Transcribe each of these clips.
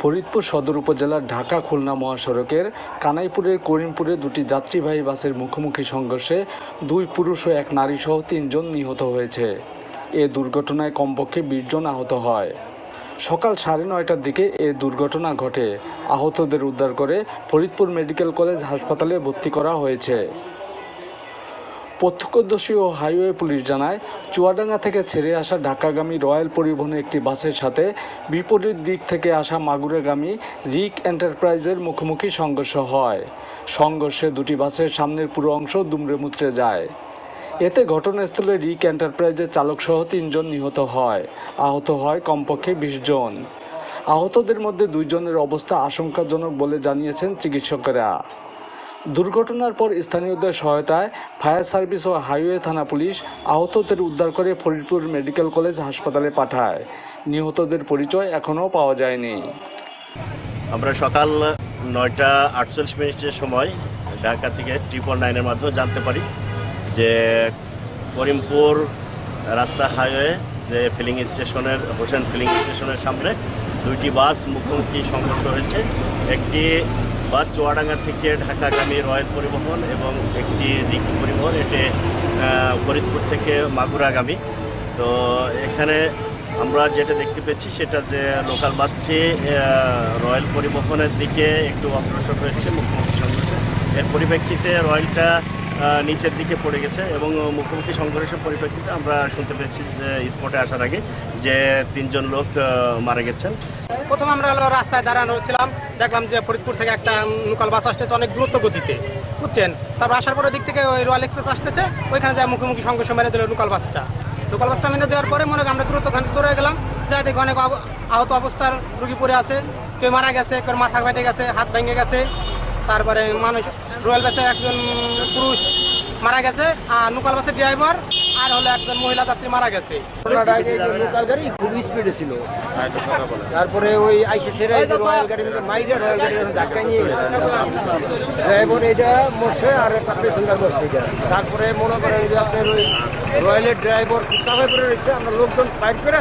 ফরিদপুর সদর উপজেলার ঢাকা খুলনা মহাসড়কের কানাইপুরের করিমপুরে দুটি যাত্রীবাহী বাসের মুখোমুখি সংঘর্ষে 2 পুরুষ ও 1 নারী সহ 3 জন নিহত হয়েছে। এ দুর্ঘটনায় কমপক্ষে 20 জন আহত হয়। সকাল 9:30টার দিকে এ দুর্ঘটনা ঘটে। আহতদের উদ্ধার করে ফরিদপুর মেডিকেল কলেজ হাসপাতালে ভর্তি করা হয়েছে। প্রত্যক্ষদর্শী ও হাইওয়ে পুলিশ জানায়, চুয়াডাঙ্গা থেকে ছেড়ে আসা ঢাকাগামী রয়্যাল পরিবহনের একটি বাসের সাথে বিপরীত দিক থেকে আসা মাগুরাগামী রিক এন্টারপ্রাইজের মুখোমুখি সংঘর্ষ হয়। সংঘর্ষে দুটি বাসের সামনের পুরো অংশ দুমড়ে মুচড়ে যায়। এতে ঘটনাস্থলে রিক এন্টারপ্রাইজের চালকসহ 3 জন নিহত হয়। আহত হয় কমপক্ষে 20 জন। আহতদের মধ্যে 2 জনের অবস্থা আশঙ্কাজনক বলে জানিয়েছেন চিকিৎসকেরা। দুর্ঘটনার পর স্থানীয়দের সহায়তায় ফায়ার সার্ভিস ও হাইওয়ে থানা পুলিশ আহতদের উদ্ধার করে ফরিদপুর মেডিকেল কলেজ হাসপাতালে পাঠায়। নিহতদের পরিচয় এখনও পাওয়া যায়নি। আমরা সকাল 9:48 সময় ঢাকা থেকে 999-এর মাধ্যমে জানতে পারি যে করিমপুর রাস্তা হাইওয়ে যে ফিলিং স্টেশনের হোসেন ফিলিং স্টেশনের সামনে 2টি বাস মুখোমুখি সংঘর্ষ হয়েছে। একটি বাস চুয়াডাঙ্গা থেকে ঢাকাগামী রয়্যাল পরিবহন এবং একটি রিকি পরিবহন, এটি ফরিদপুর থেকে মাগুরাগামী। তো এখানে আমরা যেটা দেখতে পেয়েছি সেটা যে লোকাল বাসটি রয়্যাল পরিবহনের দিকে একটু অগ্রসর হয়েছে মুখোমুখি সংঘর্ষে। এর পরিপ্রেক্ষিতে রয়্যালটা নিচের দিকে পড়ে গেছে এবং মুখোমুখি সংঘর্ষের পরিপ্রেক্ষিতে আমরা শুনতে পেরেছি যে স্পটে আসার আগে যে 3 জন লোক মারা গেছেন। প্রথম আমরা রাস্তায় দাঁড়ানো ছিলাম, দেখলাম যে ফরিদপুর থেকে একটা লোকাল বাস আসতেছে অনেক দ্রুত গতিতে, বুঝছেন। তারপর আসার পরের দিক থেকে ওই রয়্যাল এক্সপ্রেস আসতেছে, ওইখানে যা মুখোমুখি সংঘর্ষ মেরে দিল লোকাল বাসটা মেরে দেওয়ার পরে মনে করি আমরা দ্রুত দৌড়ে গেলাম, যাই দেখি অনেক আহত অবস্থার রুগী পড়ে আছে, কেউ মারা গেছে, কেউ মাথা ফেটে গেছে, হাত ভেঙে গেছে। তারপরে মানুষ রয়্যাল বাসে একজন পুরুষ মারা গেছে, আর লোকাল বাসের ড্রাইভার আর হলো একজন মহিলা যাত্রী মারা গেছে। লোকাল গাড়ি খুব স্পিডে ছিল, তারপরে ওই আইসে সেরে রয়্যাল গাড়ি মাইরে রয়্যাল গাড়ি ধাক্কা নিয়ে ড্রাইভার এটা মরছে আর একটা প্যাসেঞ্জার মরছে। তারপরে মনে করেন যে আপনার ওই রয়্যালের ড্রাইভার কামাই করে রয়েছে, আমরা লোকজন বাইক করে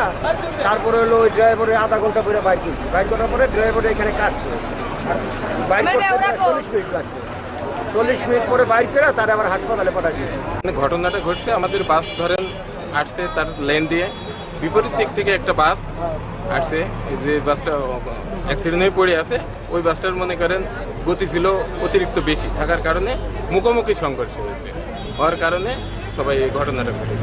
তারপরে হলো ওই ড্রাইভারে আধা ঘন্টা করে বাইক করছি। বাইক করার পরে ড্রাইভার এখানে কাটছে, বাইক করতে 40 মিনিট লাগছে। 40 মিনিট পরে বাইক করে তারা আবার হাসপাতালে পাঠা দিয়েছে। ঘটনাটা ঘটছে আমাদের বাস ধরেন আসছে তার লেন দিয়ে, বিপরীত দিক থেকে একটা বাস আসছে, যে বাসটা অ্যাক্সিডেন্ট হয়ে পড়ে আছে ওই বাসটার মনে করেন গতি ছিল অতিরিক্ত বেশি থাকার কারণে মুখোমুখি সংঘর্ষ হয়েছে, হওয়ার কারণে সবাই এই ঘটনাটা ঘটেছে।